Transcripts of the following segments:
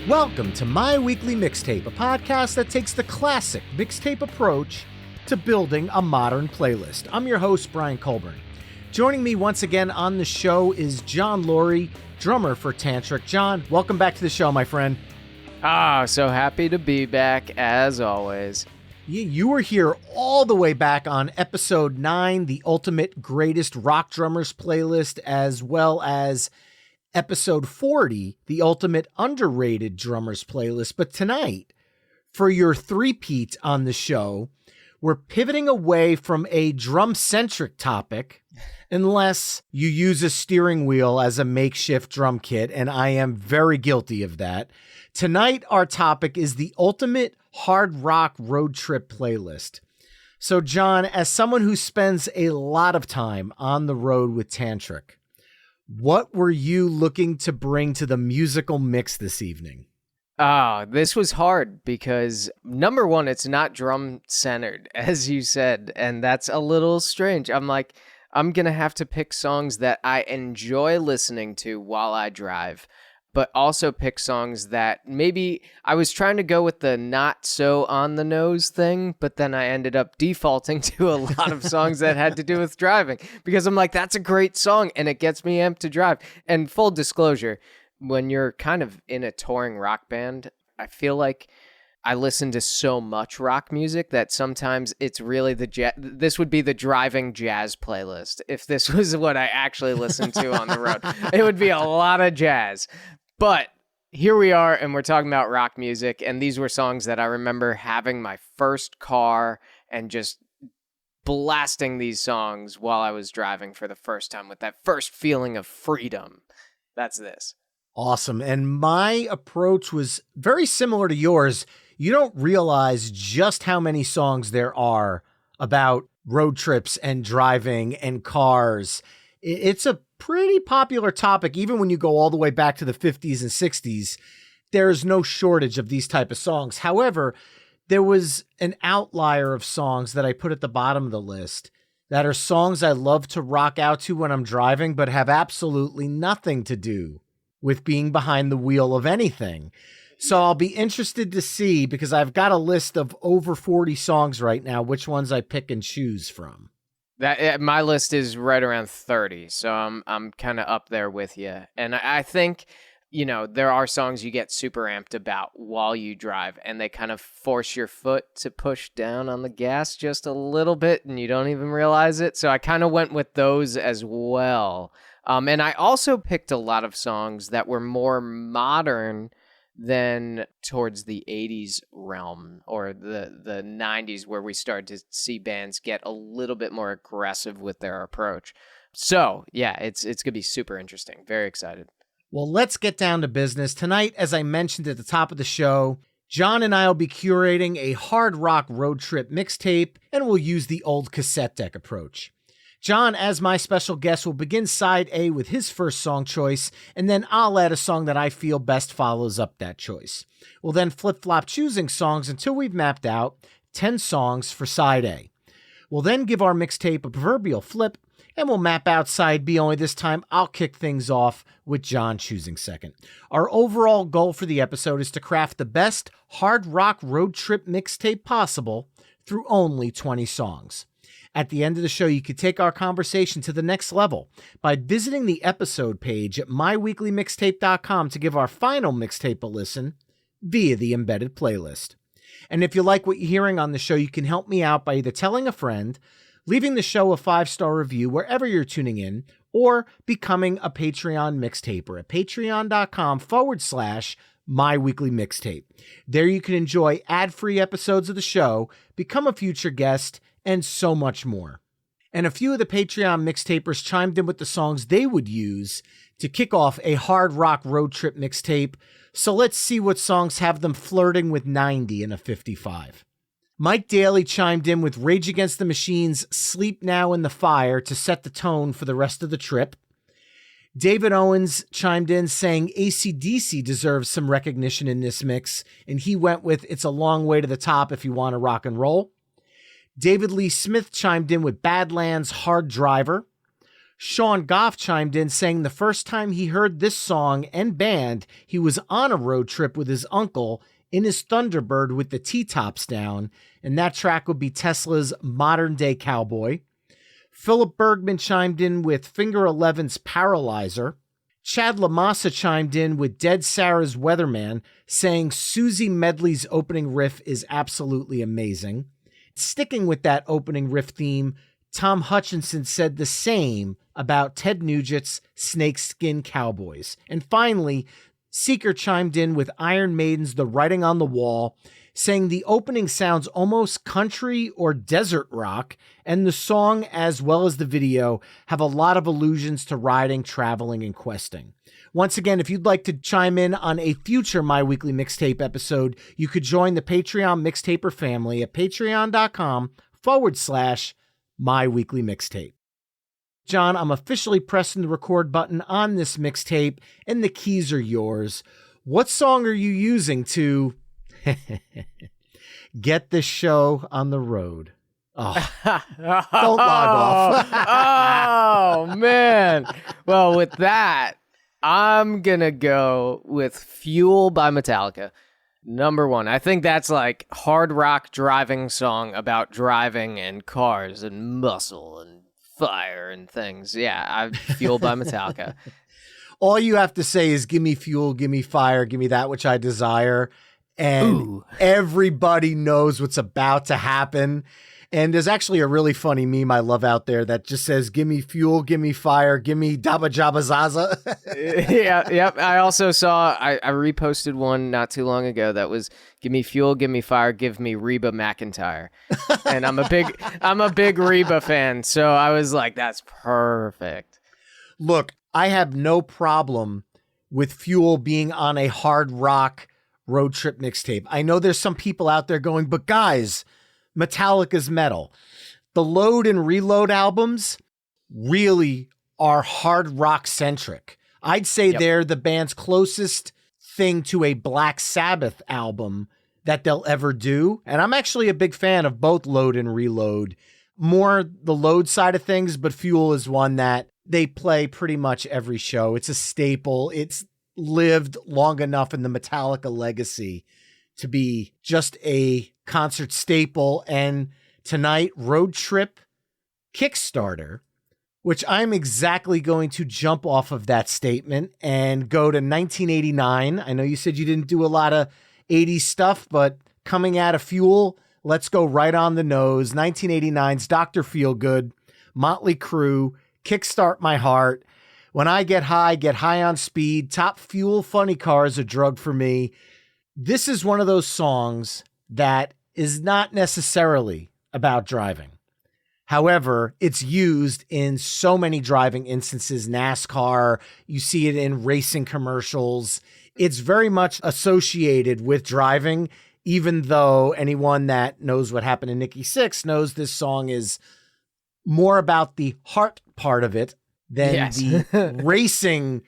Welcome to My Weekly Mixtape, a podcast that takes the classic mixtape approach to building a modern playlist. I'm your host, Brian Colburn. Joining me once again on the show is John Loree, drummer for Tantric. John, welcome back to the show, my friend. So happy to be back, as always. You were here all the way back on episode 9, the ultimate greatest rock drummers playlist, as well as episode 40, the ultimate underrated drummers playlist. But tonight, for your three-peat on the show, we're pivoting away from a drum-centric topic, unless you use a steering wheel as a makeshift drum kit, and I am very guilty of that. Tonight, our topic is the ultimate hard rock road trip playlist. So, John, as someone who spends a lot of time on the road with Tantric, what were you looking to bring to the musical mix this evening? This was hard because, number one, it's not drum-centered, as you said, and that's a little strange. I'm going to have to pick songs that I enjoy listening to while I drive, but also pick songs that maybe I was trying to go with the not so on the nose thing, but then I ended up defaulting to a lot of songs that had to do with driving because I'm like, that's a great song and it gets me amped to drive. And full disclosure, when you're kind of in a touring rock band, I feel like I listen to so much rock music that sometimes it's really this would be the driving jazz playlist. If this was what I actually listened to on the road, it would be a lot of jazz. But here we are, and we're talking about rock music, and these were songs that I remember having my first car and just blasting these songs while I was driving for the first time with that first feeling of freedom. That's this. Awesome. And my approach was very similar to yours. You don't realize just how many songs there are about road trips and driving and cars. It's a pretty popular topic, even when you go all the way back to the 50s and 60s. There's no shortage of these type of songs. However, there was an outlier of songs that I put at the bottom of the list that are songs I love to rock out to when I'm driving, but have absolutely nothing to do with being behind the wheel of anything. So I'll be interested to see, because I've got a list of over 40 songs right now, which ones I pick and choose from. That my list is right around 30, so I'm kind of up there with you. And I think, there are songs you get super amped about while you drive, and they kind of force your foot to push down on the gas just a little bit, and you don't even realize it. So I kind of went with those as well. And I also picked a lot of songs that were more modern than towards the 80s realm or the 90s, where we started to see bands get a little bit more aggressive with their approach. So, yeah, it's going to be super interesting. Very excited. Well, let's get down to business. Tonight, as I mentioned at the top of the show, John and I will be curating a hard rock road trip mixtape, and we'll use the old cassette deck approach. John, as my special guest, will begin side A with his first song choice, and then I'll add a song that I feel best follows up that choice. We'll then flip-flop choosing songs until we've mapped out 10 songs for side A. We'll then give our mixtape a proverbial flip, and we'll map out side B, only this time I'll kick things off with John choosing second. Our overall goal for the episode is to craft the best hard rock road trip mixtape possible through only 20 songs. At the end of the show, you could take our conversation to the next level by visiting the episode page at myweeklymixtape.com to give our final mixtape a listen via the embedded playlist. And if you like what you're hearing on the show, you can help me out by either telling a friend, leaving the show a 5-star review wherever you're tuning in, or becoming a Patreon mixtaper at patreon.com/myweeklymixtape. There you can enjoy ad-free episodes of the show, become a future guest, and so much more. And a few of the Patreon mixtapers chimed in with the songs they would use to kick off a hard rock road trip mixtape, so let's see what songs have them flirting with 90 and a 55. Mike Daly chimed in with Rage Against the Machine's Sleep Now in the Fire to set the tone for the rest of the trip. David Owens chimed in saying AC/DC deserves some recognition in this mix, and he went with It's a Long Way to the Top if you want to rock and roll. David Lee Smith chimed in with Badlands' Hard Driver. Sean Goff chimed in saying the first time he heard this song and band, he was on a road trip with his uncle in his Thunderbird with the T-tops down, and that track would be Tesla's Modern Day Cowboy. Philip Bergman chimed in with Finger Eleven's Paralyzer. Chad Lamassa chimed in with Dead Sarah's Weatherman, saying Susie Medley's opening riff is absolutely amazing. Sticking with that opening riff theme, Tom Hutchinson said the same about Ted Nugent's Snakeskin Cowboys. And finally, Seeker chimed in with Iron Maiden's The Writing on the Wall, saying the opening sounds almost country or desert rock, and the song, as well as the video, have a lot of allusions to riding, traveling, and questing. Once again, if you'd like to chime in on a future My Weekly Mixtape episode, you could join the Patreon Mixtaper family at patreon.com/My Weekly Mixtape. John, I'm officially pressing the record button on this mixtape, and the keys are yours. What song are you using to get this show on the road? Oh, don't log off. Oh, man. Well, with that, I'm going to go with Fuel by Metallica. Number one. I think that's like hard rock driving song about driving and cars and muscle and fire and things. Yeah, Fuel by Metallica. All you have to say is give me fuel, give me fire, give me that which I desire. And everybody knows what's about to happen. And there's actually a really funny meme I love out there that just says, give me fuel, give me fire, give me dabba jabba zaza. Yeah, yep. I also saw, I reposted one not too long ago that was, give me fuel, give me fire, give me Reba McEntire. And I'm a big Reba fan. So I was like, that's perfect. Look, I have no problem with Fuel being on a hard rock road trip mixtape. I know there's some people out there going, but guys, Metallica's metal. The Load and Reload albums really are hard rock centric. I'd say they're the band's closest thing to a Black Sabbath album that they'll ever do. And I'm actually a big fan of both Load and Reload. More the Load side of things, but Fuel is one that they play pretty much every show. It's a staple. It's lived long enough in the Metallica legacy to be just a concert staple. And tonight, Road Trip Kickstarter, which I'm exactly going to jump off of that statement and go to 1989. I know you said you didn't do a lot of 80s stuff, but coming out of Fuel, let's go right on the nose. 1989's Dr. Feelgood, Motley Crue, Kickstart My Heart. When I get high on speed, Top Fuel, Funny Car is a drug for me. This is one of those songs that is not necessarily about driving. However, it's used in so many driving instances, NASCAR, you see it in racing commercials. It's very much associated with driving, even though anyone that knows what happened to Nikki Sixx knows this song is more about the heart part of it than the racing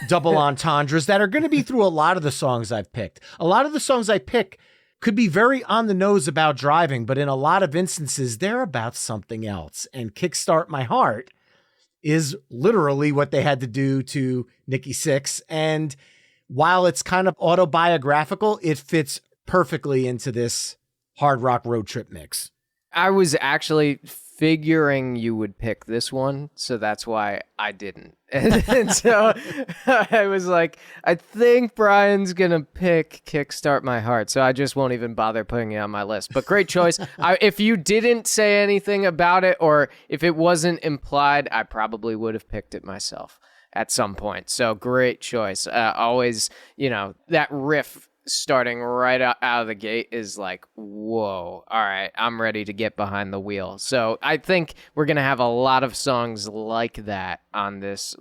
double entendres that are going to be through a lot of the songs I've picked. A lot of the songs I pick could be very on the nose about driving, but in a lot of instances, they're about something else. And Kickstart My Heart is literally what they had to do to Nikki Sixx. And while it's kind of autobiographical, it fits perfectly into this hard rock road trip mix. I was actually figuring you would pick this one, so that's why I didn't. And so I was like, I think Brian's gonna pick Kickstart My Heart, so I just won't even bother putting it on my list. But great choice. If you didn't say anything about it, or if it wasn't implied, I probably would have picked it myself at some point. So great choice. Always, that riff starting right out of the gate is like, whoa, all right, I'm ready to get behind the wheel. So I think we're going to have a lot of songs like that on this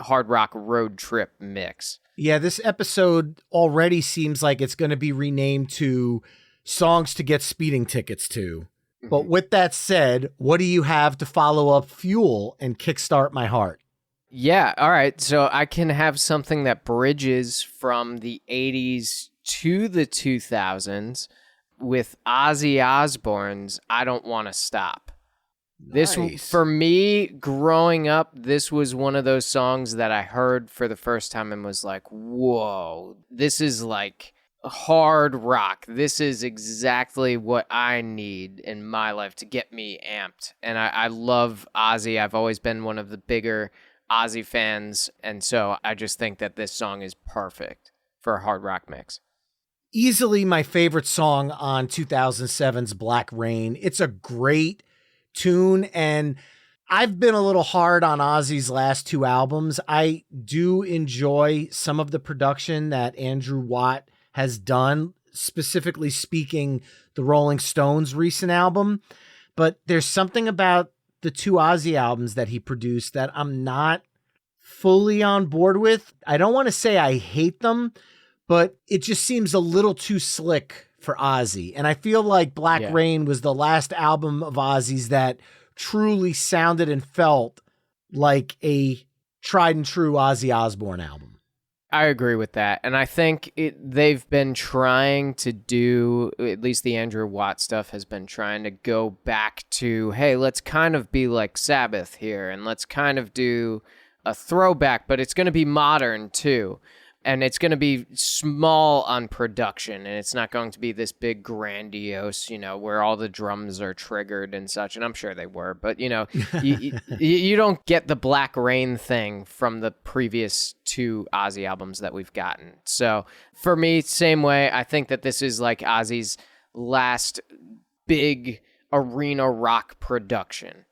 hard rock road trip mix. Yeah, this episode already seems like it's going to be renamed to Songs to Get Speeding Tickets To. But with that said, what do you have to follow up Fuel and Kickstart My Heart? Yeah, all right. So I can have something that bridges from the 80s to the 2000s with Ozzy Osbourne's I Don't Want to Stop. This, Nice. for me, growing up, this was one of those songs that I heard for the first time and was like, whoa, this is like hard rock. This is exactly what I need in my life to get me amped. And I love Ozzy. I've always been one of the bigger Ozzy fans. And so I just think that this song is perfect for a hard rock mix. Easily my favorite song on 2007's Black Rain. It's a great tune, and I've been a little hard on Ozzy's last two albums. I do enjoy some of the production that Andrew Watt has done, specifically speaking the Rolling Stones' recent album, but there's something about the two Ozzy albums that he produced that I'm not fully on board with. I don't want to say I hate them, but it just seems a little too slick for Ozzy. And I feel like Black Rain was the last album of Ozzy's that truly sounded and felt like a tried and true Ozzy Osbourne album. I agree with that. And I think they've been trying to do, at least the Andrew Watt stuff has been trying to go back to, hey, let's kind of be like Sabbath here, and let's kind of do a throwback, but it's going to be modern too. And it's going to be small on production, and it's not going to be this big grandiose, where all the drums are triggered and such. And I'm sure they were, but you don't get the Black Rain thing from the previous two Ozzy albums that we've gotten. So for me, same way, I think that this is like Ozzy's last big arena rock production.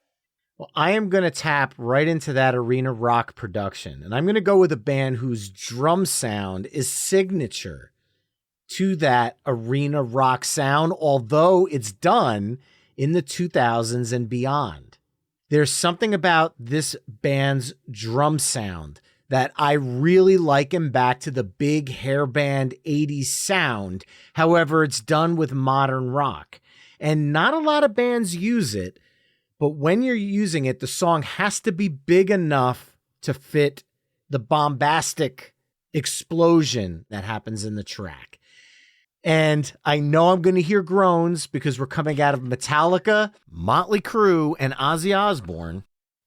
Well, I am going to tap right into that arena rock production, and I'm going to go with a band whose drum sound is signature to that arena rock sound, although it's done in the 2000s and beyond. There's something about this band's drum sound that I really liken back to the big hairband 80s sound. However, it's done with modern rock, and not a lot of bands use it. But when you're using it, the song has to be big enough to fit the bombastic explosion that happens in the track. And I know I'm going to hear groans because we're coming out of Metallica, Motley Crue, and Ozzy Osbourne.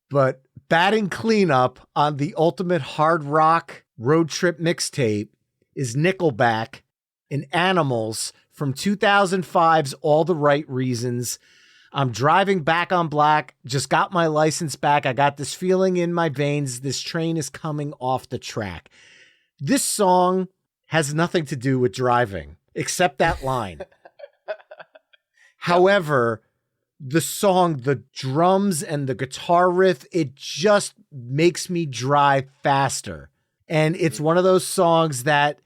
But batting cleanup on the ultimate hard rock road trip mixtape is Nickelback and Animals from 2005's All the Right Reasons. I'm driving back on black, just got my license back. I got this feeling in my veins. This train is coming off the track. This song has nothing to do with driving, except that line. However, the song, the drums and the guitar riff, it just makes me drive faster. And it's one of those songs that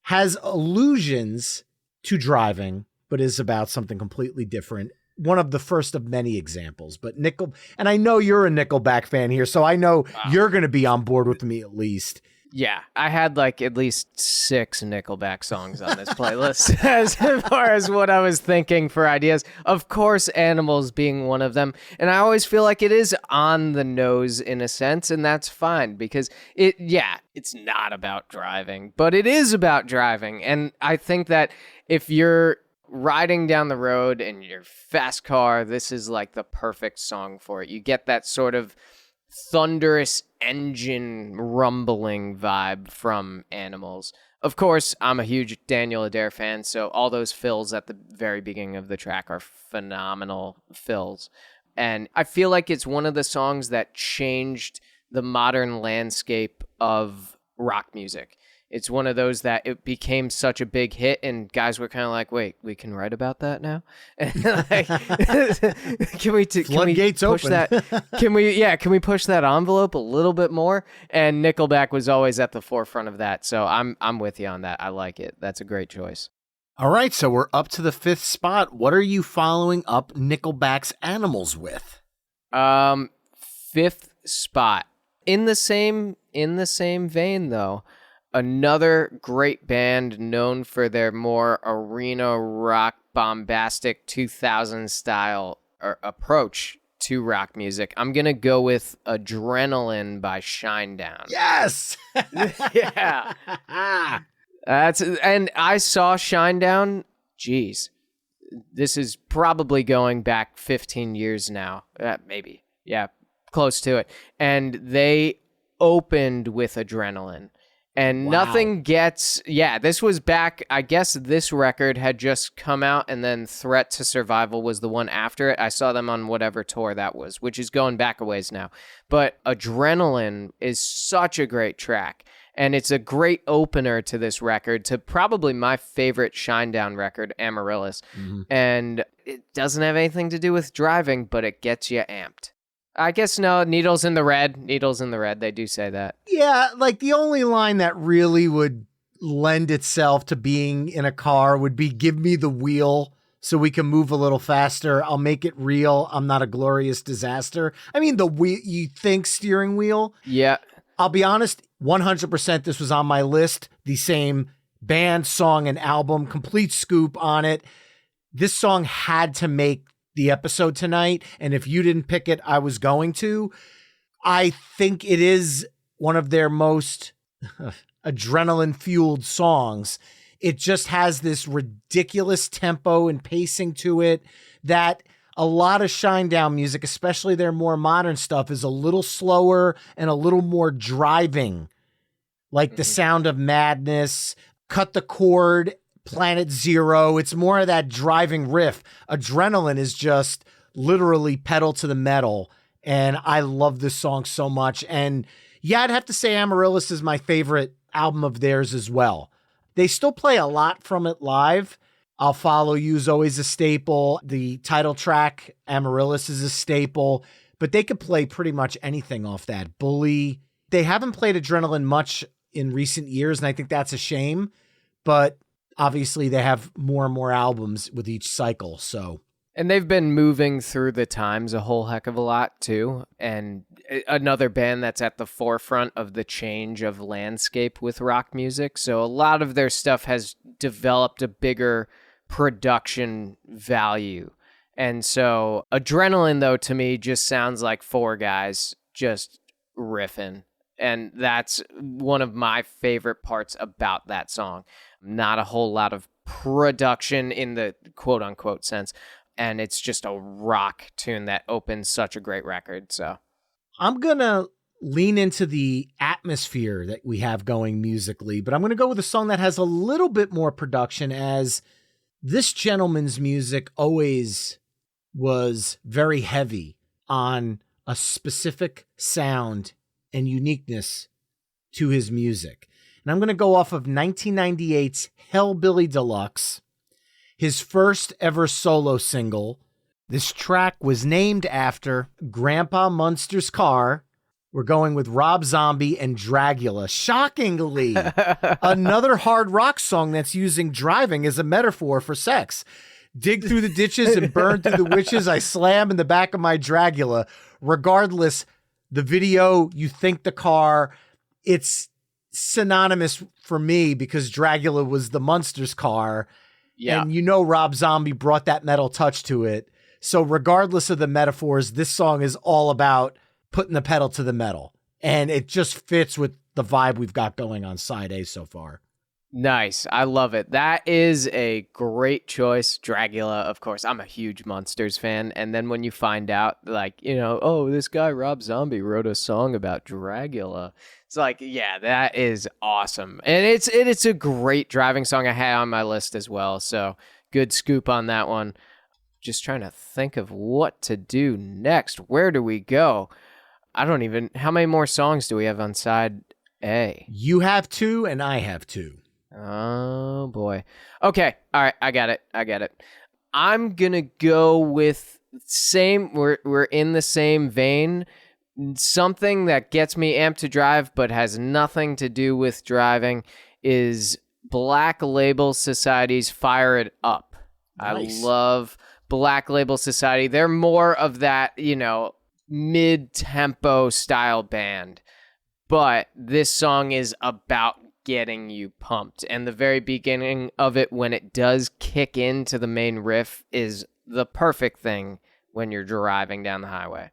has allusions to driving, but is about something completely different. One of the first of many examples, but and I know you're a Nickelback fan here, so I know you're going to be on board with me at least. Yeah, I had like at least 6 Nickelback songs on this playlist as far as what I was thinking for ideas. Of course, Animals being one of them. And I always feel like it is on the nose in a sense, and that's fine because it's not about driving, but it is about driving. And I think that if you're riding down the road in your fast car, this is like the perfect song for it. You get that sort of thunderous engine rumbling vibe from Animals. Of course, I'm a huge Daniel Adair fan, so all those fills at the very beginning of the track are phenomenal fills. And I feel like it's one of the songs that changed the modern landscape of rock music. It's one of those that it became such a big hit, and guys were kind of like, "Wait, we can write about that now? Like, can we push open. that? Can we push that envelope a little bit more?" And Nickelback was always at the forefront of that, so I'm with you on that. I like it. That's a great choice. All right, so we're up to the 5th spot. What are you following up Nickelback's Animals with? 5th spot in the same vein though. Another great band known for their more arena rock, bombastic 2000s style approach to rock music. I'm going to go with Adrenaline by Shinedown. Yes! Yeah. And I saw Shinedown, geez, This is probably going back 15 years now, maybe. Yeah, close to it. And they opened with Adrenaline. And nothing gets, this was back, I guess this record had just come out, and then Threat to Survival was the one after it. I saw them on whatever tour that was, which is going back a ways now. But Adrenaline is such a great track, and it's a great opener to this record, to probably my favorite Shinedown record, Amaryllis. And it doesn't have anything to do with driving, but it gets you amped. I guess no, Needles in the Red. Needles in the Red. They do say that. Yeah, like the only line that really would lend itself to being in a car would be "Give me the wheel so we can move a little faster. I'll make it real. I'm not a glorious disaster." I mean, the wheel, you think steering wheel. Yeah. I'll be honest, 100% this was on my list. The same band, song, and album. Complete scoop on it. This song had to make the episode tonight, and if you didn't pick it, I was going to. I think it is one of their most adrenaline-fueled songs. It just has this ridiculous tempo and pacing to it that a lot of Shinedown music, especially their more modern stuff, is a little slower and a little more driving, like The Sound of Madness, Cut the Cord, Planet Zero. It's more of that driving riff. Adrenaline is just literally pedal to the metal, and I love this song so much. And yeah, I'd have to say Amaryllis is my favorite album of theirs as well. They still play a lot from it live. I'll Follow You is always a staple. The title track, Amaryllis, is a staple, but they could play pretty much anything off that. Bully. They haven't played Adrenaline much in recent years, and I think that's a shame, but obviously they have more and more albums with each cycle, so. And they've been moving through the times a whole heck of a lot, too. And another band that's at the forefront of the change of landscape with rock music. So a lot of their stuff has developed a bigger production value. And so Adrenaline, though, to me, just sounds like four guys just riffing. And that's one of my favorite parts about that song. Not a whole lot of production in the quote-unquote sense. And it's just a rock tune that opens such a great record. So I'm going to lean into the atmosphere that we have going musically, but I'm going to go with a song that has a little bit more production, as this gentleman's music always was very heavy on a specific sound and uniqueness to his music. And I'm going to go off of 1998's Hellbilly Deluxe, his first ever solo single. This track was named after Grandpa Munster's car. We're going with Rob Zombie and Dragula. Shockingly, another hard rock song that's using driving as a metaphor for sex. Dig through the ditches and burn through the witches. I slam in the back of my Dragula. Regardless, the video, you think the car, it's synonymous for me because Dragula was the Munster's car. Yeah. And you know Rob Zombie brought that metal touch to it. So regardless of the metaphors, this song is all about putting the pedal to the metal. And it just fits with the vibe we've got going on side A so far. Nice. I love it. That is a great choice. Dragula, of course. I'm a huge Monsters fan. And then when you find out, like, you know, oh, this guy, Rob Zombie, wrote a song about Dragula. It's like, yeah, that is awesome. And it's a great driving song I had on my list as well. So good scoop on that one. Just trying to think of what to do next. Where do we go? I don't even, how many more songs do we have on side A? You have two and I have two. Oh boy. Okay. All right. I got it. I'm going to go with we're in the same vein. Something that gets me amped to drive, but has nothing to do with driving, is Black Label Society's Fire It Up. Nice. I love Black Label Society. They're more of that, you know, mid-tempo style band, but this song is about getting you pumped. And the very beginning of it, when it does kick into the main riff, is the perfect thing when you're driving down the highway.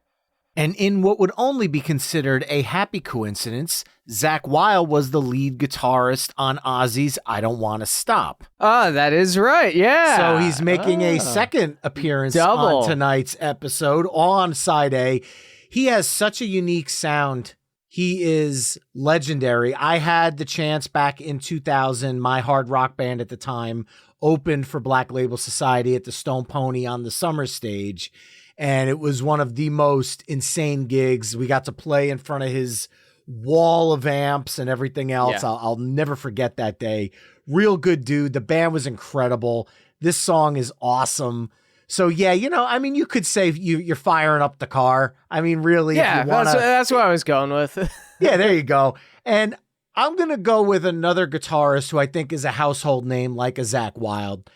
And in what would only be considered a happy coincidence, Zakk Wylde was the lead guitarist on Ozzy's I Don't Want to Stop. Oh, that is right. Yeah. So he's making a second appearance Double. on tonight's episode on side A. He has such a unique sound. He is legendary. I had the chance back in 2000, my hard rock band at the time opened for Black Label Society at the Stone Pony on the summer stage. And it was one of the most insane gigs. We got to play in front of his wall of amps and everything else. Yeah. I'll never forget that day. Real good dude. The band was incredible. This song is awesome. So yeah, you could say you're firing up the car. I mean, really, Yeah, if you wanna, that's what I was going with. yeah, there you go. And I'm going to go with another guitarist who I think is a household name like a Zakk Wylde,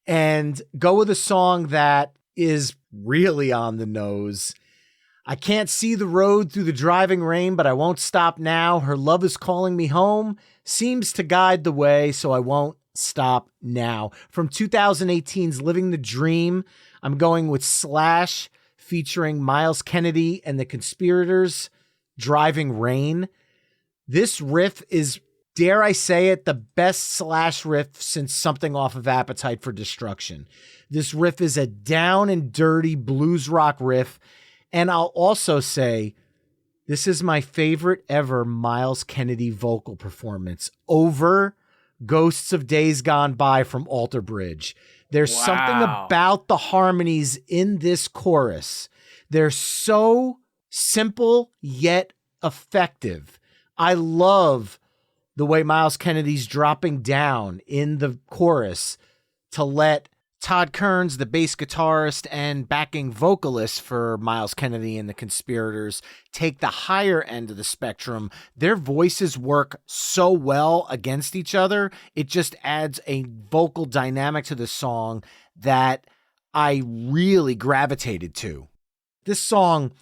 and go with a song that is really on the nose. I can't see the road through the driving rain, but I won't stop now. Her love is calling me home, seems to guide the way, so I won't stop now. From 2018's Living the Dream, I'm going with Slash featuring Miles Kennedy and the Conspirators, Driving Rain. This riff is, dare I say it, the best Slash riff since something off of Appetite for Destruction. This riff is a down and dirty blues rock riff. And I'll also say, this is my favorite ever Miles Kennedy vocal performance over Ghosts of Days Gone By from Alter Bridge. There's something about the harmonies in this chorus. They're so simple yet effective. I love the way Miles Kennedy's dropping down in the chorus to let Todd Kearns, the bass guitarist and backing vocalist for Miles Kennedy and the Conspirators, take the higher end of the spectrum. Their voices work so well against each other. It just adds a vocal dynamic to the song that I really gravitated to. This song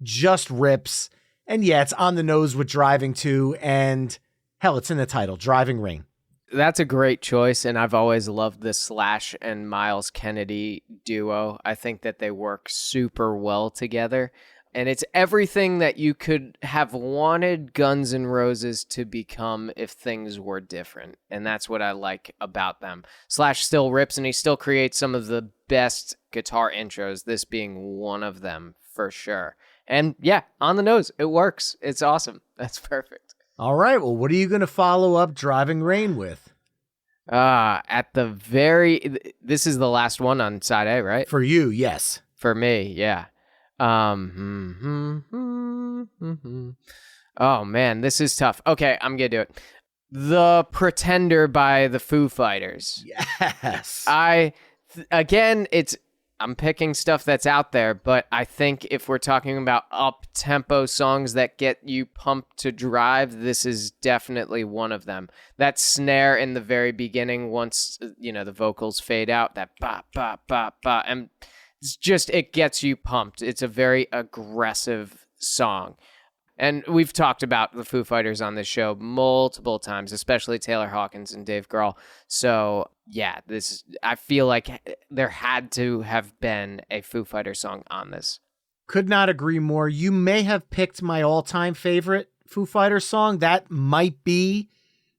just rips. And yeah, it's on the nose with Driving To, and hell, it's in the title, Driving Rain. That's a great choice, and I've always loved the Slash and Miles Kennedy duo. I think that they work super well together, and it's everything that you could have wanted Guns N' Roses to become if things were different, and that's what I like about them. Slash still rips, and he still creates some of the best guitar intros, this being one of them for sure. And yeah, on the nose, it works. It's awesome. That's perfect. All right, well, what are you going to follow up Driving Rain with? This is the last one on side A, right? For you, yes. For me, yeah. Oh man, this is tough. Okay, I'm going to do it. The Pretender by the Foo Fighters. Yes. I'm picking stuff that's out there, but I think if we're talking about up-tempo songs that get you pumped to drive, this is definitely one of them. That snare in the very beginning, once, the vocals fade out, that ba, ba, ba, ba, and it gets you pumped. It's a very aggressive song. And we've talked about the Foo Fighters on this show multiple times, especially Taylor Hawkins and Dave Grohl. So, yeah, I feel like there had to have been a Foo Fighter song on this. Could not agree more. You may have picked my all-time favorite Foo Fighter song. That might be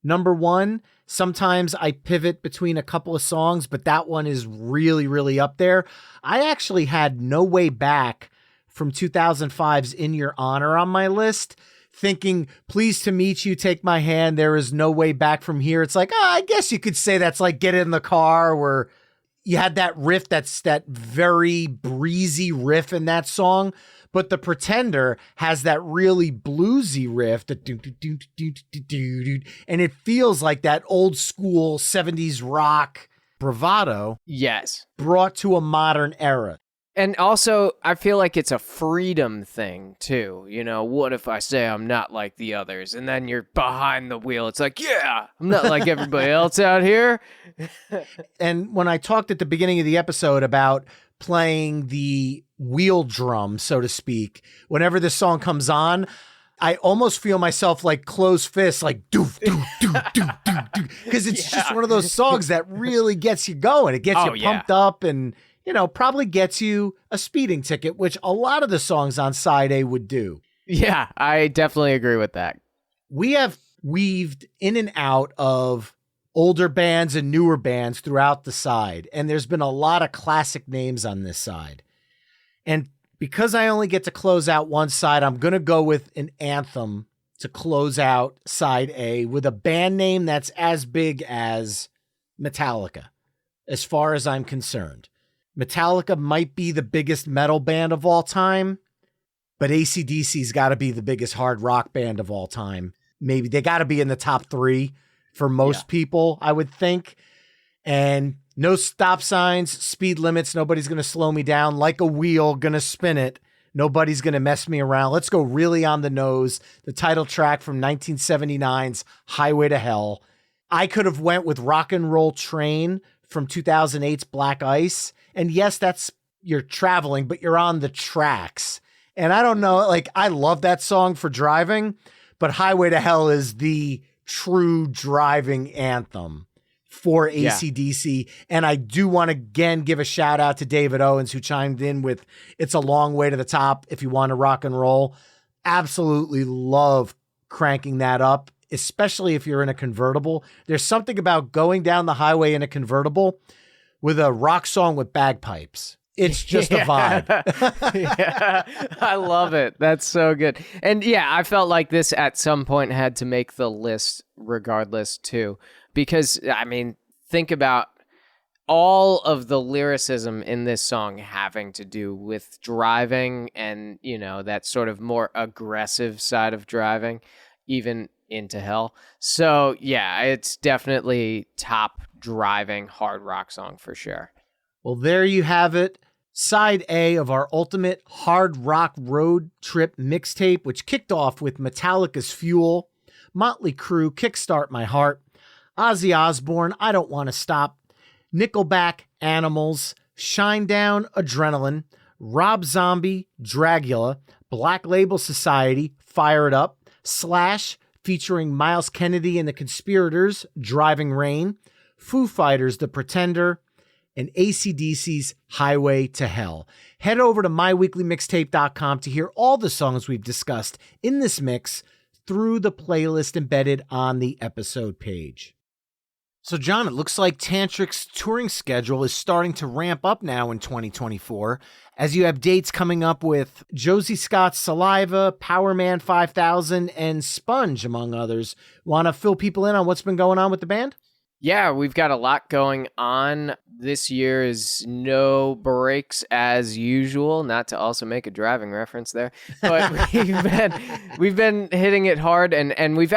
number one. Sometimes I pivot between a couple of songs, but that one is really, really up there. I actually had No Way Back from 2005's In Your Honor on my list, thinking, Pleased to Meet You, Take My Hand, There Is No Way Back From Here. It's like, I guess you could say that's like Get in the Car, where you had that riff, that's that very breezy riff in that song. But The Pretender has that really bluesy riff, and it feels like that old school 70s rock bravado. Yes. Brought to a modern era. And also, I feel like it's a freedom thing, too. What if I say I'm not like the others? And then you're behind the wheel. It's like, yeah, I'm not like everybody else out here. And when I talked at the beginning of the episode about playing the wheel drum, so to speak, whenever this song comes on, I almost feel myself like closed fists, like doof, doof, doof, doof, doof, doof. Because it's just one of those songs that really gets you going. It gets you pumped up, and probably gets you a speeding ticket, which a lot of the songs on side A would do. Yeah, I definitely agree with that. We have weaved in and out of older bands and newer bands throughout the side, and there's been a lot of classic names on this side. And because I only get to close out one side, I'm going to go with an anthem to close out side A with a band name that's as big as Metallica, as far as I'm concerned. Metallica might be the biggest metal band of all time, but AC/DC's got to be the biggest hard rock band of all time. Maybe they got to be in the top 3 for most people, I would think. And no stop signs, speed limits. Nobody's going to slow me down. Like a wheel, going to spin it. Nobody's going to mess me around. Let's go really on the nose. The title track from 1979's Highway to Hell. I could have went with Rock and Roll Train from 2008's Black Ice. And yes, you're traveling, but you're on the tracks. And I don't know, I love that song for driving, but Highway to Hell is the true driving anthem for AC/DC. And I do want to again give a shout out to David Owens, who chimed in with It's a Long Way to the Top if you want to rock and roll. Absolutely love cranking that up, especially if you're in a convertible. There's something about going down the highway in a convertible with a rock song with bagpipes. It's just a vibe. Yeah, I love it. That's so good. And yeah, I felt like this at some point had to make the list regardless too. Because, I mean, think about all of the lyricism in this song having to do with driving and, that sort of more aggressive side of driving, even into hell. So, yeah, it's definitely top driving hard rock song for sure. Well, there you have it. Side A of our ultimate hard rock road trip mixtape, which kicked off with Metallica's Fuel, Motley Crue, Kickstart My Heart, Ozzy Osbourne, I Don't Want to Stop, Nickelback, Animals, Shinedown, Adrenaline, Rob Zombie, Dragula, Black Label Society, Fire It Up, Slash, featuring Miles Kennedy and the Conspirators, Driving Rain, Foo Fighters, The Pretender, and AC/DC's Highway to Hell. Head over to myweeklymixtape.com to hear all the songs we've discussed in this mix through the playlist embedded on the episode page. So, John, it looks like Tantric's touring schedule is starting to ramp up now in 2024, as you have dates coming up with Josie Scott's Saliva, Power Man 5000, and Sponge, among others. Want to fill people in on what's been going on with the band? Yeah, we've got a lot going on. This year is no breaks as usual, not to also make a driving reference there, but we've been hitting it hard, and we've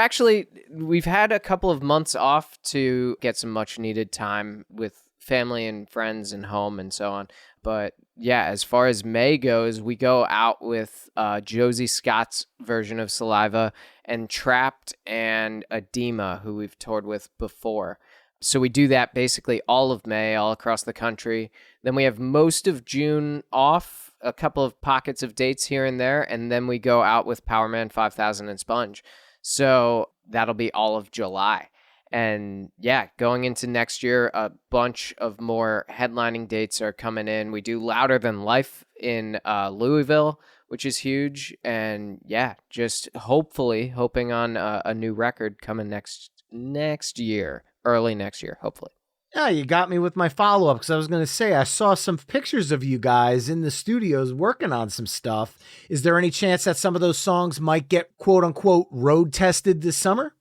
had a couple of months off to get some much needed time with family and friends and home and so on. But yeah, as far as May goes, we go out with Josie Scott's version of Saliva and Trapped and Edema, who we've toured with before. So we do that basically all of May, all across the country. Then we have most of June off, a couple of pockets of dates here and there, and then we go out with Power Man 5000 and Sponge. So that'll be all of July. And yeah, going into next year, a bunch of more headlining dates are coming in. We do Louder Than Life in Louisville, which is huge. And yeah, just hoping on a new record coming next year. Early next year, hopefully. Yeah, you got me with my follow-up, because I was going to say, I saw some pictures of you guys in the studios working on some stuff. Is there any chance that some of those songs might get quote-unquote road tested this summer?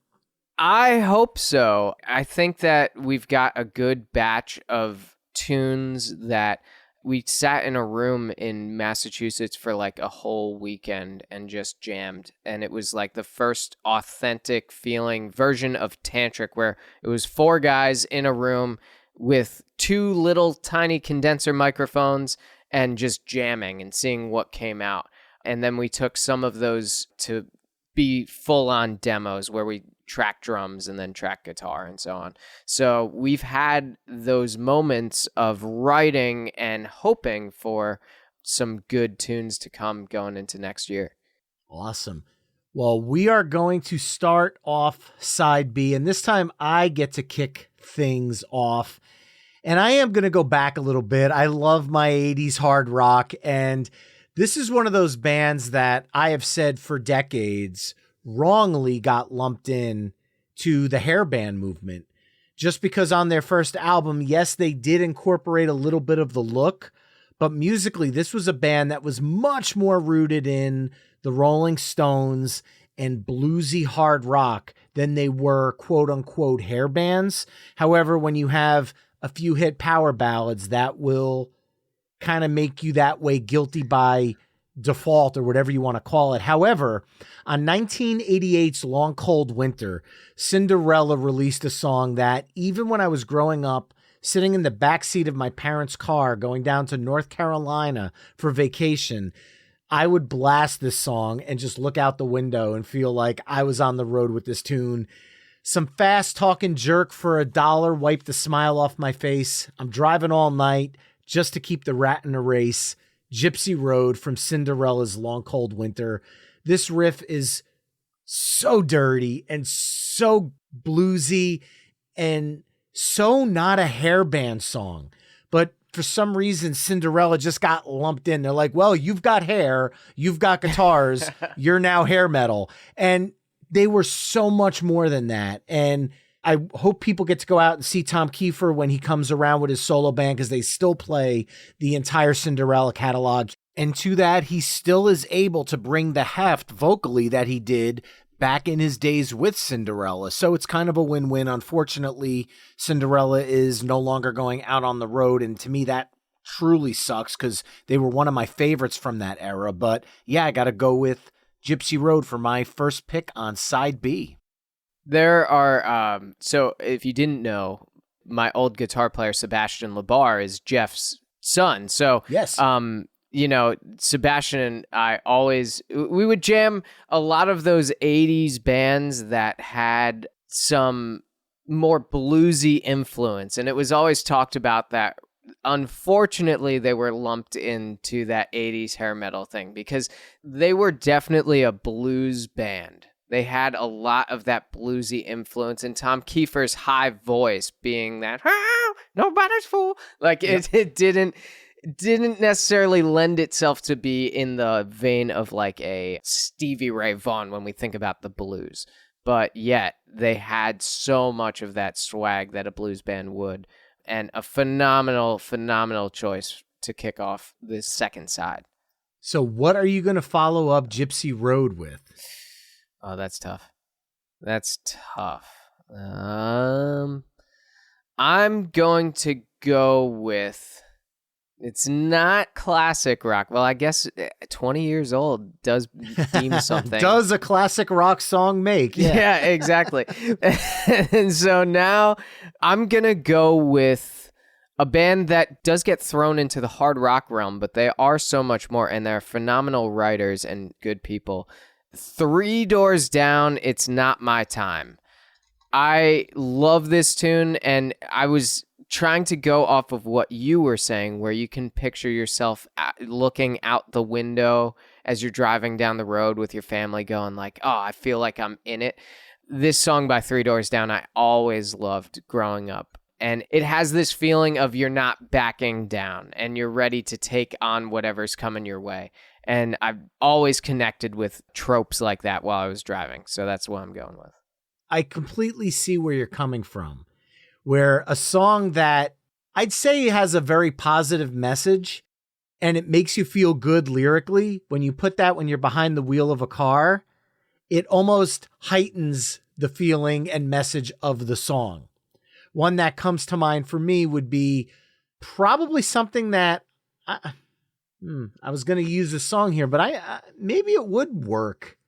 I hope so. I think that we've got a good batch of tunes that we sat in a room in Massachusetts for like a whole weekend and just jammed. And it was like the first authentic feeling version of Tantric, where it was 4 guys in a room with 2 little tiny condenser microphones and just jamming and seeing what came out. And then we took some of those to be full on demos where we track drums and then track guitar and so on. So we've had those moments of writing and hoping for some good tunes to come going into next year. Awesome. Well, we are going to start off side B, and this time I get to kick things off. And I am going to go back a little bit. I love my 80s hard rock. And this is one of those bands that I have said for decades wrongly got lumped in to the hair band movement. Just because on their first album, yes, they did incorporate a little bit of the look, but musically, this was a band that was much more rooted in the Rolling Stones and bluesy hard rock than they were quote unquote hair bands. However, when you have a few hit power ballads, that will kind of make you that way guilty by default or whatever you want to call it. However, on 1988's Long Cold Winter, Cinderella released a song that even when I was growing up, sitting in the backseat of my parents' car going down to North Carolina for vacation, I would blast this song and just look out the window and feel like I was on the road with this tune. Some fast talking jerk for $1 wiped the smile off my face. I'm driving all night just to keep the rat in a race. Gypsy Road from Cinderella's Long Cold Winter. This riff is so dirty and so bluesy and so not a hair band song. But for some reason, Cinderella just got lumped in. They're like, well, you've got hair, you've got guitars, you're now hair metal. And they were so much more than that. And I hope people get to go out and see Tom Kiefer when he comes around with his solo band, because they still play the entire Cinderella catalog. And to that, he still is able to bring the heft vocally that he did back in his days with Cinderella. So it's kind of a win-win. Unfortunately, Cinderella is no longer going out on the road. And to me, that truly sucks because they were one of my favorites from that era. But yeah, I got to go with Gypsy Road for my first pick on side B. There are, so if you didn't know, my old guitar player, Sebastian Labar, is Jeff's son. So, yes. You know, Sebastian and I we would jam a lot of those 80s bands that had some more bluesy influence. And it was always talked about that, unfortunately, they were lumped into that 80s hair metal thing because they were definitely a blues band. They had a lot of that bluesy influence, and Tom Kiefer's high voice being that, nobody's fool. Like, it didn't necessarily lend itself to be in the vein of like a Stevie Ray Vaughan when we think about the blues. But yet, they had so much of that swag that a blues band would, and a phenomenal, phenomenal choice to kick off this second side. So what are you going to follow up Gypsy Road with? Oh, that's tough. That's tough. I'm going to go with, it's not classic rock. Well, I guess 20 years old does deem something. Does a classic rock song make? Yeah, exactly. And so now I'm going to go with a band that does get thrown into the hard rock realm, but they are so much more, and they're phenomenal writers and good people. 3 Doors Down, It's Not My Time. I love this tune, and I was trying to go off of what you were saying, where you can picture yourself looking out the window as you're driving down the road with your family going like, oh, I feel like I'm in it. This song by 3 Doors Down, I always loved growing up. And it has this feeling of you're not backing down and you're ready to take on whatever's coming your way. And I've always connected with tropes like that while I was driving. So that's what I'm going with. I completely see where you're coming from, where a song that I'd say has a very positive message and it makes you feel good lyrically. When you put that when you're behind the wheel of a car, it almost heightens the feeling and message of the song. One that comes to mind for me would be probably something that I was going to use a song here, but maybe it would work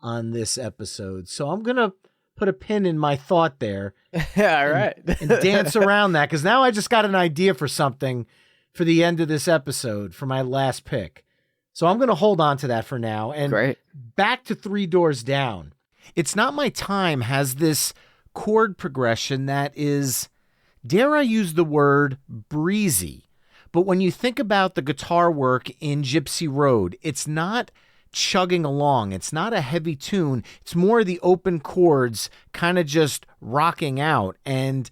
on this episode. So I'm going to put a pin in my thought there. Yeah, all right. and dance around that, because now I just got an idea for something for the end of this episode for my last pick. So I'm going to hold on to that for now. And Great. Back to 3 Doors Down. It's Not My Time has this chord progression that is, dare I use the word, breezy. But when you think about the guitar work in Gypsy Road, it's not chugging along. It's not a heavy tune. It's more the open chords kind of just rocking out. And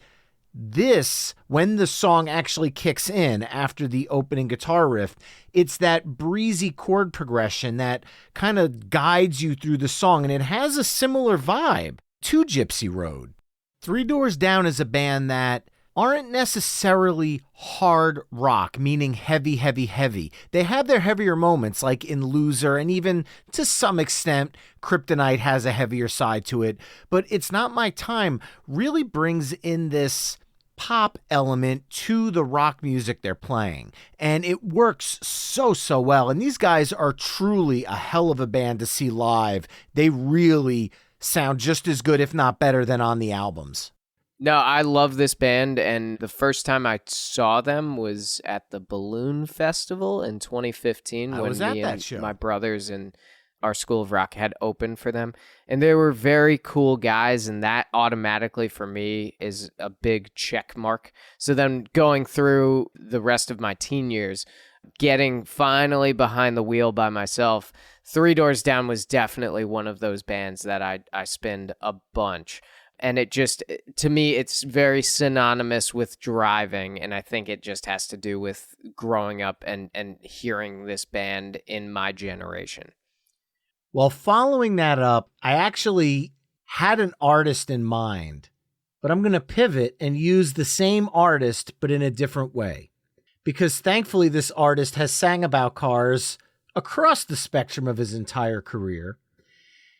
this, when the song actually kicks in after the opening guitar riff, it's that breezy chord progression that kind of guides you through the song, and it has a similar vibe to Gypsy Road. Three Doors Down is a band that aren't necessarily hard rock, meaning heavy, heavy, heavy. They have their heavier moments, like in Loser, and even to some extent, Kryptonite has a heavier side to it. But It's Not My Time really brings in this pop element to the rock music they're playing, and it works so well. And these guys are truly a hell of a band to see live. They really sound just as good, if not better, than on the albums. No, I love this band, and the first time I saw them was at the Balloon Festival in 2015 when me and my brothers and our School of Rock had opened for them. And they were very cool guys, and that automatically for me is a big check mark. So then going through the rest of my teen years, getting finally behind the wheel by myself, Three Doors Down was definitely one of those bands that I spend a bunch. And it just, to me, it's very synonymous with driving. And I think it just has to do with growing up and hearing this band in my generation. Well, following that up, I actually had an artist in mind, but I'm going to pivot and use the same artist, but in a different way. Because thankfully, this artist has sang about cars across the spectrum of his entire career.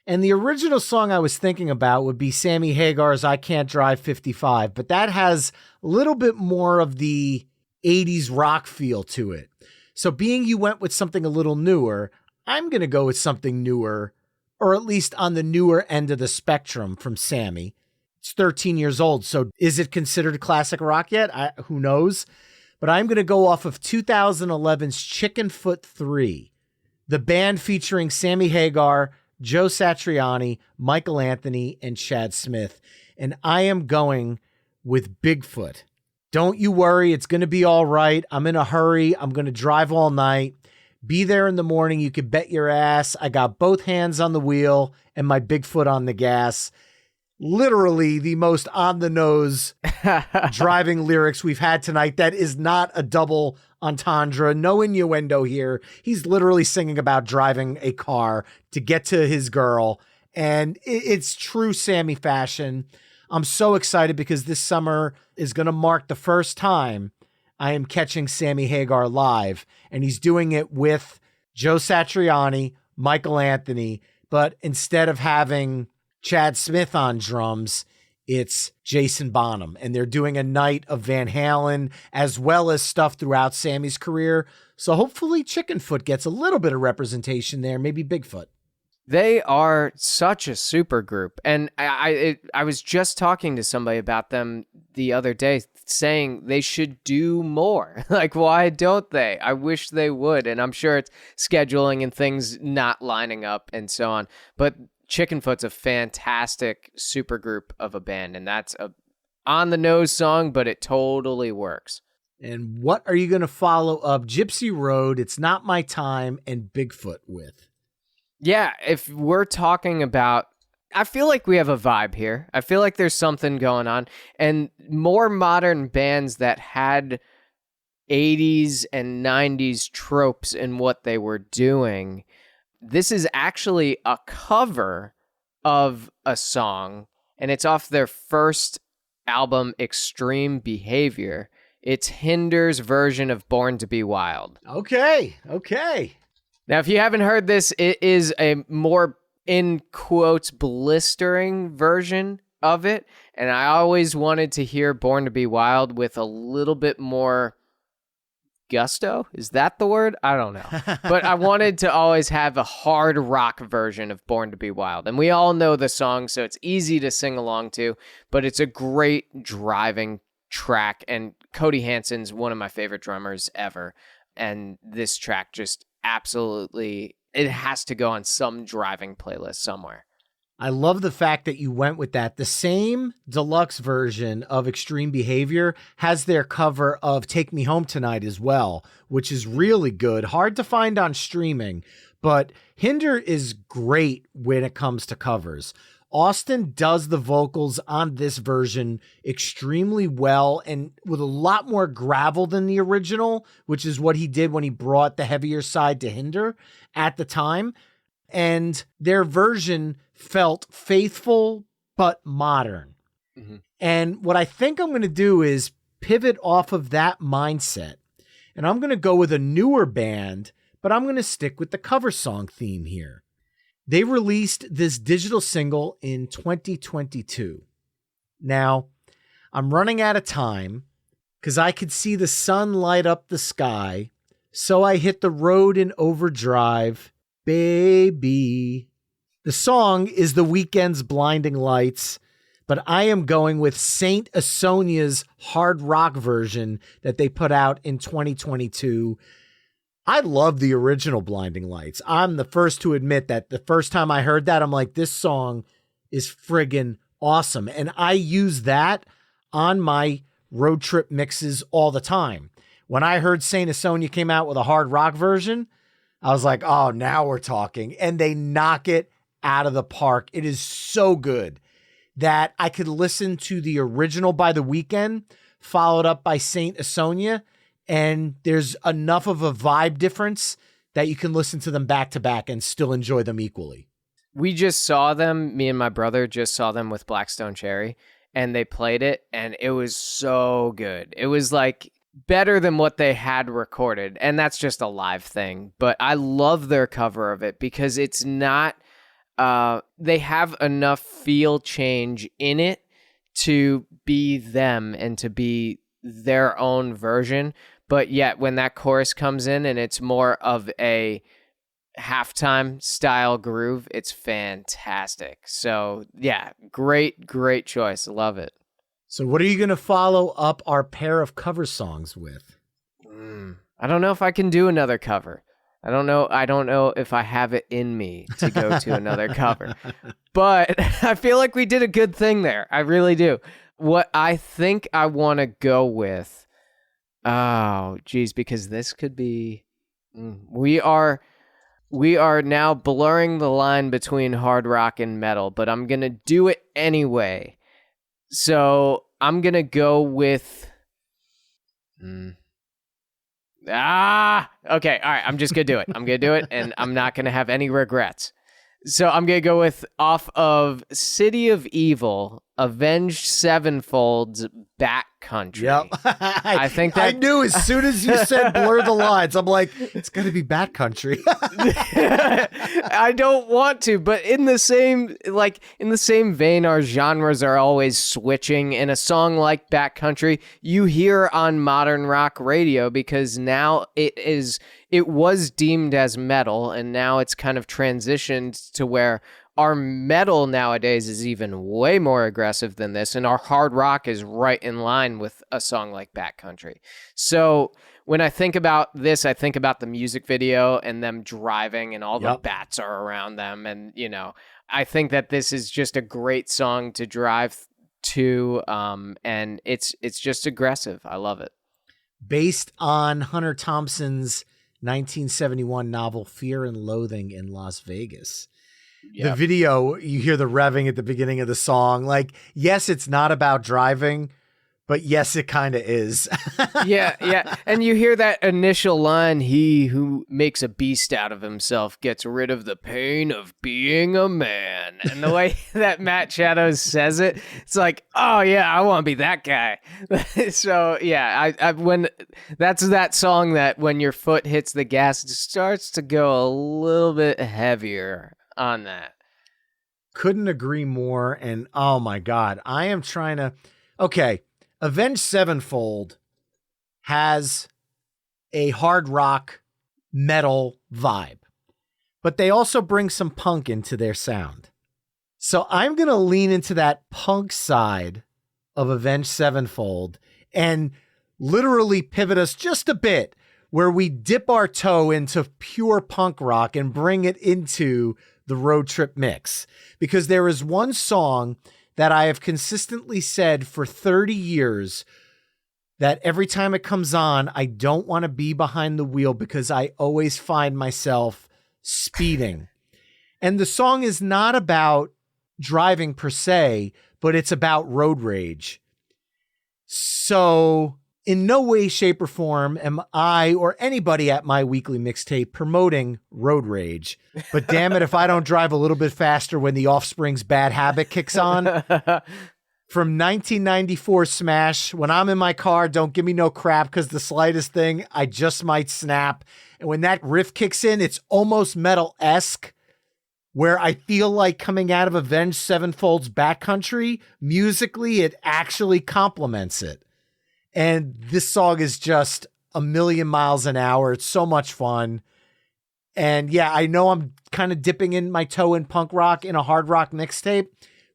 And the original song I was thinking about would be Sammy Hagar's I Can't Drive 55, but that has a little bit more of the 80s rock feel to it. So being you went with something a little newer, I'm going to go with something newer, or at least on the newer end of the spectrum from Sammy. It's 13 years old, so is it considered classic rock yet? Who knows? But I'm going to go off of 2011's Chickenfoot 3, the band featuring Sammy Hagar, Joe Satriani, Michael Anthony, and Chad Smith. And I am going with Bigfoot. Don't you worry, it's going to be all right. I'm in a hurry. I'm going to drive all night. Be there in the morning. You can bet your ass. I got both hands on the wheel and my Bigfoot on the gas. Literally the most on the nose driving lyrics we've had tonight. That is not a double entendre. No innuendo here. He's literally singing about driving a car to get to his girl. And it's true Sammy fashion. I'm so excited because this summer is going to mark the first time I am catching Sammy Hagar live, and he's doing it with Joe Satriani, Michael Anthony, but instead of having Chad Smith on drums, it's Jason Bonham, and they're doing a night of Van Halen as well as stuff throughout Sammy's career. So hopefully Chickenfoot gets a little bit of representation there, maybe Bigfoot. They are such a super group. And I was just talking to somebody about them the other day saying they should do more. Like, why don't they? I wish they would. And I'm sure it's scheduling and things not lining up and so on. But Chickenfoot's a fantastic super group of a band. And that's a on the nose song, but it totally works. And what are you going to follow up Gypsy Road, It's Not My Time, and Bigfoot with? Yeah, if we're talking about, I feel like we have a vibe here. I feel like there's something going on. And more modern bands that had 80s and 90s tropes in what they were doing. This is actually a cover of a song, and it's off their first album, Extreme Behavior. It's Hinder's version of Born to Be Wild. Okay. Now, if you haven't heard this, it is a more, in quotes, blistering version of it. And I always wanted to hear Born to Be Wild with a little bit more gusto. Is that the word? I don't know. But I wanted to always have a hard rock version of Born to Be Wild. And we all know the song, so it's easy to sing along to. But it's a great driving track. And Cody Hansen's one of my favorite drummers ever. And this track just absolutely, it has to go on some driving playlist somewhere. I love the fact that you went with that. The same deluxe version of Extreme Behavior has their cover of Take Me Home Tonight as well, which is really good. Hard to find on streaming, but Hinder is great when it comes to covers. Austin does the vocals on this version extremely well and with a lot more gravel than the original, which is what he did when he brought the heavier side to Hinder at the time. And their version felt faithful but modern. Mm-hmm. And what I think I'm going to do is pivot off of that mindset. And I'm going to go with a newer band, but I'm going to stick with the cover song theme here. They released this digital single in 2022. Now, I'm running out of time because I could see the sun light up the sky, so I hit the road in overdrive, baby. The song is The Weeknd's Blinding Lights, but I am going with Saint Asonia's hard rock version that they put out in 2022. I love the original Blinding Lights. I'm the first to admit that the first time I heard that, I'm like, this song is friggin' awesome. And I use that on my road trip mixes all the time. When I heard Saint Asonia came out with a hard rock version, I was like, oh, now we're talking. And they knock it out of the park. It is so good that I could listen to the original by The Weeknd, followed up by Saint Asonia, and there's enough of a vibe difference that you can listen to them back to back and still enjoy them equally. We just saw them, me and my brother just saw them with Blackstone Cherry, and they played it, and it was so good. It was like better than what they had recorded, and that's just a live thing. But I love their cover of it because it's not, they have enough feel change in it to be them and to be their own version. But yet when that chorus comes in and it's more of a halftime style groove, it's fantastic. So yeah, great choice. Love it. So what are you going to follow up our pair of cover songs with? I don't know if I can do another cover. I don't know if I have it in me to go to another cover. But I feel like we did a good thing there. I really do. What I think I want to go with, oh, geez, because this could be, we are now blurring the line between hard rock and metal, but I'm going to do it anyway. So I'm going to go with, okay, all right, I'm just going to do it. I'm going to do it, and I'm not going to have any regrets. So I'm going to go with, off of City of Evil, Avenged Sevenfold's Backcountry. Yep. I think that... I knew as soon as you said blur the lines, I'm like, it's going to be Backcountry. I don't want to, but in the same vein, our genres are always switching. In a song like Backcountry, you hear on modern rock radio because now it was deemed as metal, and now it's kind of transitioned to where our metal nowadays is even way more aggressive than this, and our hard rock is right in line with a song like Backcountry. So when I think about this, I think about the music video and them driving and all the bats are around them. And, I think that this is just a great song to drive to, and it's just aggressive. I love it. Based on Hunter Thompson's 1971 novel Fear and Loathing in Las Vegas. Yep. The video, you hear the revving at the beginning of the song. Like, yes, it's not about driving, but yes, it kind of is. Yeah. And you hear that initial line, he who makes a beast out of himself gets rid of the pain of being a man. And the way that Matt Shadows says it, it's like, oh yeah, I want to be that guy. So yeah, I when that's that song that when your foot hits the gas, it starts to go a little bit heavier on that. Couldn't agree more. And oh my God, I am trying to, okay. Avenged Sevenfold has a hard rock metal vibe, but they also bring some punk into their sound. So I'm going to lean into that punk side of Avenged Sevenfold and literally pivot us just a bit where we dip our toe into pure punk rock and bring it into the road trip mix. Because there is one song that I have consistently said for 30 years that every time it comes on, I don't want to be behind the wheel because I always find myself speeding. And the song is not about driving per se, but it's about road rage. So in no way, shape, or form am I or anybody at my weekly mixtape promoting road rage. But damn it, if I don't drive a little bit faster when the Offspring's Bad Habit kicks on. From 1994 Smash, when I'm in my car, don't give me no crap because the slightest thing, I just might snap. And when that riff kicks in, it's almost metal-esque, where I feel like coming out of Avenged Sevenfold's Backcountry, musically, it actually complements it. And this song is just a million miles an hour. It's so much fun. And yeah, I know I'm kind of dipping in my toe in punk rock in a hard rock mixtape,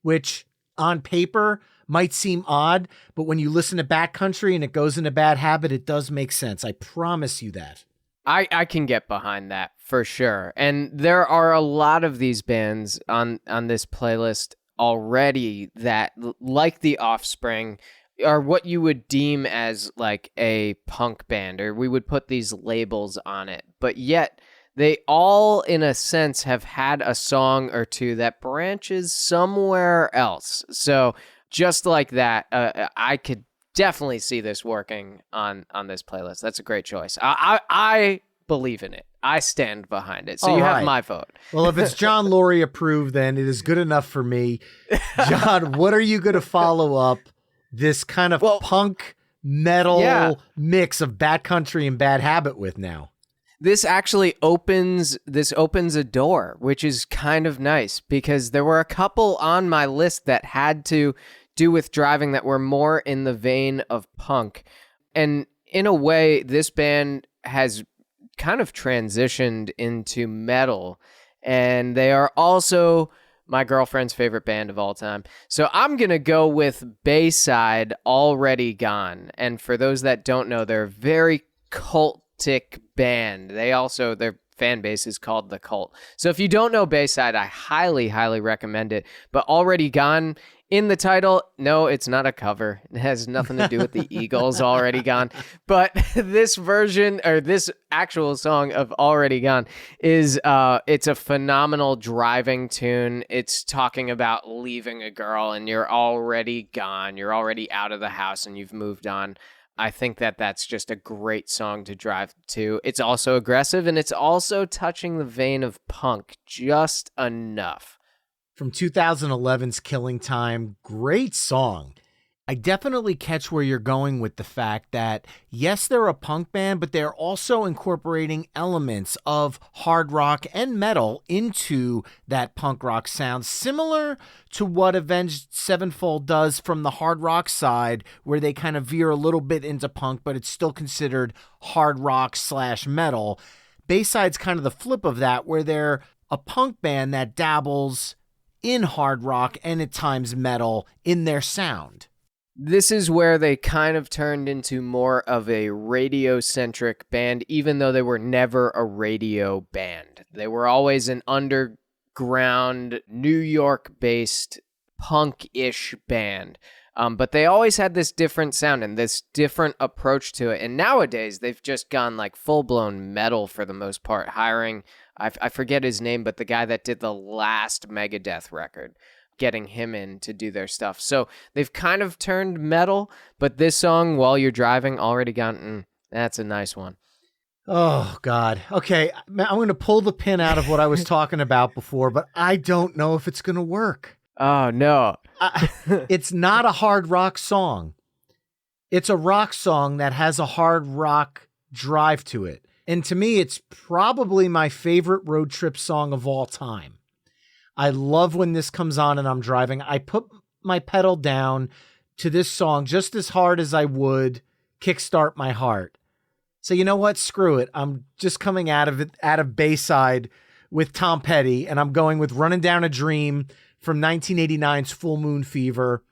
which on paper might seem odd, but when you listen to Backcountry and it goes into Bad Habit, it does make sense. I promise you that. I can get behind that for sure. And there are a lot of these bands on this playlist already that, like The Offspring, are what you would deem as like a punk band, or we would put these labels on it. But yet they all, in a sense, have had a song or two that branches somewhere else. So just like that, I could definitely see this working on this playlist. That's a great choice. I believe in it. I stand behind it. So all you have my vote. Well, if it's John Loree approved, then it is good enough for me. John, what are you going to follow up this kind of punk metal mix of Backcountry and Bad Habit with now? This actually opens a door, which is kind of nice, because there were a couple on my list that had to do with driving that were more in the vein of punk. And in a way, this band has kind of transitioned into metal, and they are also my girlfriend's favorite band of all time. So I'm going to go with Bayside, Already Gone. And for those that don't know, they're a very cultic band. Their fan base is called The Cult. So if you don't know Bayside, I highly, highly recommend it. But Already Gone, in the title, no, it's not a cover. It has nothing to do with the Eagles, Already Gone. But this version, or this actual song of Already Gone, is it's a phenomenal driving tune. It's talking about leaving a girl and you're already gone. You're already out of the house and you've moved on. I think that's just a great song to drive to. It's also aggressive, and it's also touching the vein of punk just enough. From 2011's Killing Time, great song. I definitely catch where you're going with the fact that, yes, they're a punk band, but they're also incorporating elements of hard rock and metal into that punk rock sound, similar to what Avenged Sevenfold does from the hard rock side, where they kind of veer a little bit into punk, but it's still considered hard rock / metal. Bayside's kind of the flip of that, where they're a punk band that dabbles in hard rock and at times metal in their sound. This is where they kind of turned into more of a radio-centric band, even though they were never a radio band. They were always an underground, New York-based, punk-ish band. But they always had this different sound and this different approach to it. And nowadays, they've just gone like full-blown metal for the most part, hiring, I forget his name, but the guy that did the last Megadeth record, getting him in to do their stuff. So they've kind of turned metal, but this song, While You're Driving, Already Gone, that's a nice one. Oh, God. Okay, I'm going to pull the pin out of what I was talking about before, but I don't know if it's going to work. Oh, no. It's not a hard rock song. It's a rock song that has a hard rock drive to it. And to me, it's probably my favorite road trip song of all time. I love when this comes on and I'm driving. I put my pedal down to this song just as hard as I would Kickstart My Heart. So you know what? Screw it. I'm just coming out of Bayside with Tom Petty, and I'm going with Running Down a Dream from 1989's Full Moon Fever.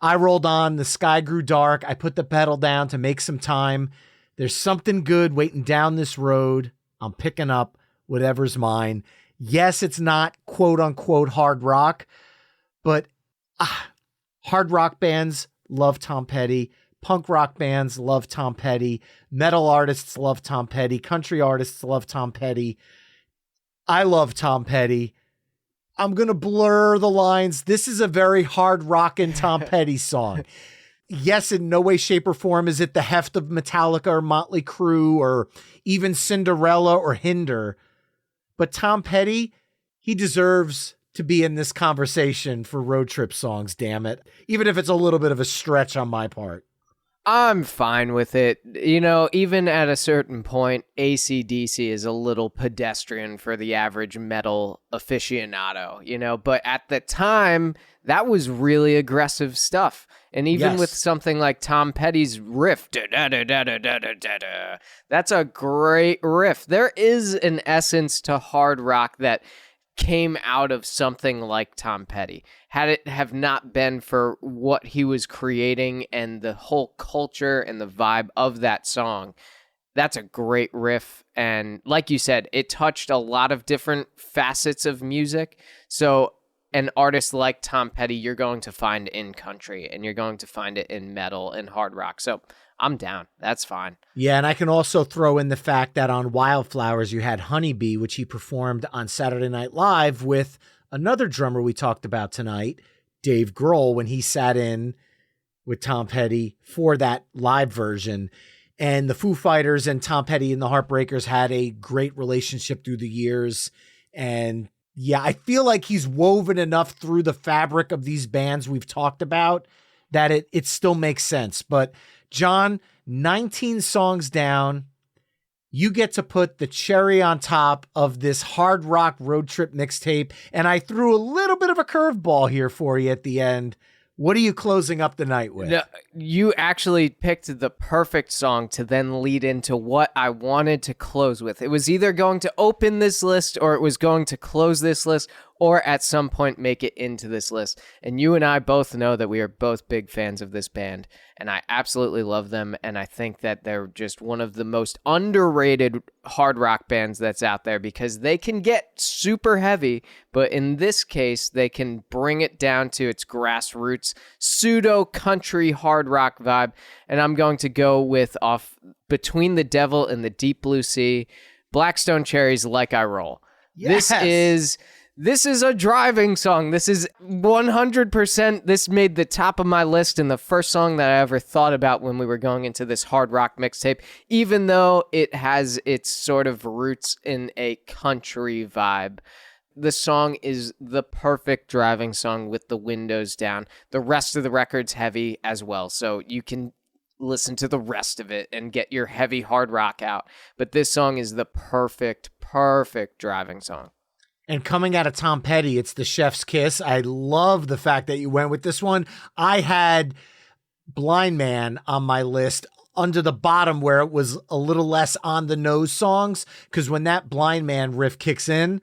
I rolled on, the sky grew dark. I put the pedal down to make some time. There's something good waiting down this road. I'm picking up whatever's mine. Yes, it's not quote unquote hard rock, but hard rock bands love Tom Petty. Punk rock bands love Tom Petty. Metal artists love Tom Petty. Country artists love Tom Petty. I love Tom Petty. I'm going to blur the lines. This is a very hard rockin' Tom Petty song. Yes, in no way, shape, or form is it the heft of Metallica or Motley Crue or even Cinderella or Hinder. But Tom Petty, he deserves to be in this conversation for road trip songs, damn it. Even if it's a little bit of a stretch on my part. I'm fine with it. You know, even at a certain point, AC/DC is a little pedestrian for the average metal aficionado, you know, but at the time, that was really aggressive stuff. And even with something like Tom Petty's riff, that's a great riff. There is an essence to hard rock that came out of something like Tom Petty. Had it have not been for what he was creating and the whole culture and the vibe of that song, that's a great riff. And like you said, it touched a lot of different facets of music. So an artist like Tom Petty, you're going to find in country and you're going to find it in metal and hard rock. So I'm down. That's fine. Yeah, and I can also throw in the fact that on Wildflowers, you had Honeybee, which he performed on Saturday Night Live with another drummer we talked about tonight, Dave Grohl, when he sat in with Tom Petty for that live version. And the Foo Fighters and Tom Petty and the Heartbreakers had a great relationship through the years. And yeah, I feel like he's woven enough through the fabric of these bands we've talked about that it still makes sense. But John, 19 songs down, you get to put the cherry on top of this hard rock road trip mixtape. And I threw a little bit of a curveball here for you at the end. What are you closing up the night with? No, you actually picked the perfect song to then lead into what I wanted to close with. It was either going to open this list or it was going to close this list or at some point make it into this list. And you and I both know that we are both big fans of this band, and I absolutely love them, and I think that they're just one of the most underrated hard rock bands that's out there because they can get super heavy, but in this case, they can bring it down to its grassroots, pseudo-country hard rock vibe, and I'm going to go with off Between the Devil and the Deep Blue Sea, Blackstone Cherry's Like I Roll. Yes. This is a driving song. This is 100%. This made the top of my list and the first song that I ever thought about when we were going into this hard rock mixtape, even though it has its sort of roots in a country vibe. The song is the perfect driving song with the windows down. The rest of the record's heavy as well, so you can listen to the rest of it and get your heavy hard rock out. But this song is the perfect driving song. And coming out of Tom Petty, it's the chef's kiss. I love the fact that you went with this one. I had Blind Man on my list under the bottom where it was a little less on the nose songs, because when that Blind Man riff kicks in,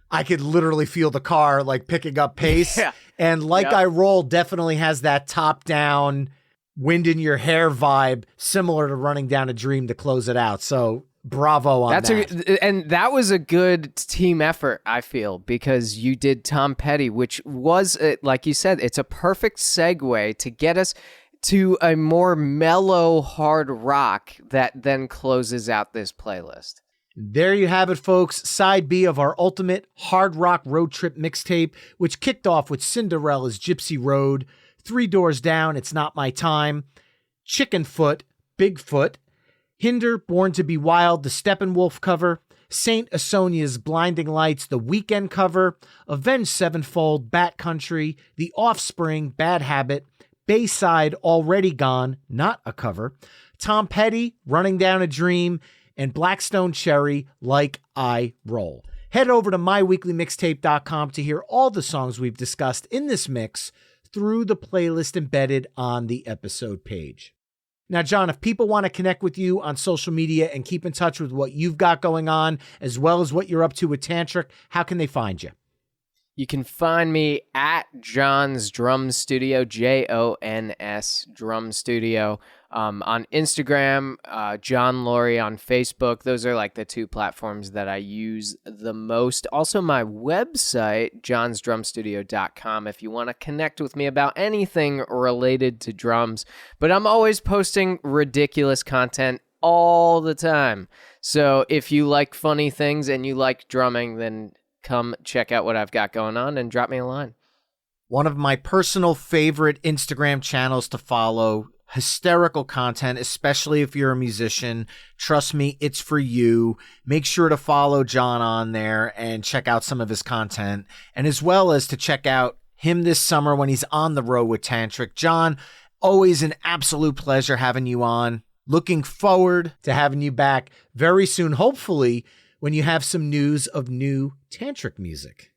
I could literally feel the car like picking up pace. Yeah. And Like I Roll definitely has that top down wind in your hair vibe, similar to Running Down a Dream to close it out. So bravo on that. And that was a good team effort, I feel, because you did Tom Petty, which was, like you said, it's a perfect segue to get us to a more mellow hard rock that then closes out this playlist. There you have it, folks. Side B of our ultimate hard rock road trip mixtape, which kicked off with Cinderella's Gypsy Road, Three Doors Down, It's Not My Time, Chickenfoot, Bigfoot, Hinder, Born to Be Wild, the Steppenwolf cover, Saint Asonia's Blinding Lights, the Weekend cover, Avenged Sevenfold, Bat Country, The Offspring, Bad Habit, Bayside, Already Gone, not a cover, Tom Petty, Running Down a Dream, and Blackstone Cherry, Like I Roll. Head over to myweeklymixtape.com to hear all the songs we've discussed in this mix through the playlist embedded on the episode page. Now, John, if people want to connect with you on social media and keep in touch with what you've got going on, as well as what you're up to with Tantric, how can they find you? You can find me at John's Drum Studio, Jons Drum Studio, on Instagram, John Loree on Facebook. Those are like the two platforms that I use the most. Also, my website, johnsdrumstudio.com, if you want to connect with me about anything related to drums. But I'm always posting ridiculous content all the time. So if you like funny things and you like drumming, then come check out what I've got going on and drop me a line. One of my personal favorite Instagram channels to follow. Hysterical content, especially if you're a musician. Trust me, it's for you. Make sure to follow John on there and check out some of his content, and as well as to check out him this summer when he's on the road with Tantric. John, always an absolute pleasure having you on. Looking forward to having you back very soon, hopefully, when you have some news of new Tantric music.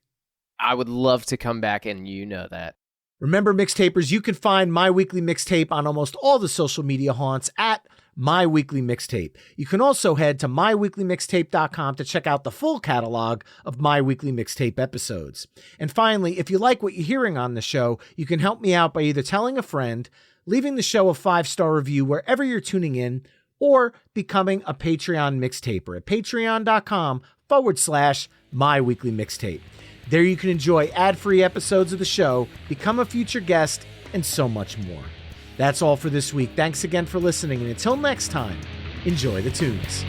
I would love to come back, and you know that. Remember, mixtapers, you can find My Weekly Mixtape on almost all the social media haunts at My Weekly Mixtape. You can also head to myweeklymixtape.com to check out the full catalog of My Weekly Mixtape episodes. And finally, if you like what you're hearing on the show, you can help me out by either telling a friend, leaving the show a 5-star review wherever you're tuning in, or becoming a Patreon mixtaper at patreon.com/My Weekly Mixtape. There you can enjoy ad-free episodes of the show, become a future guest, and so much more. That's all for this week. Thanks again for listening, and until next time, enjoy the tunes.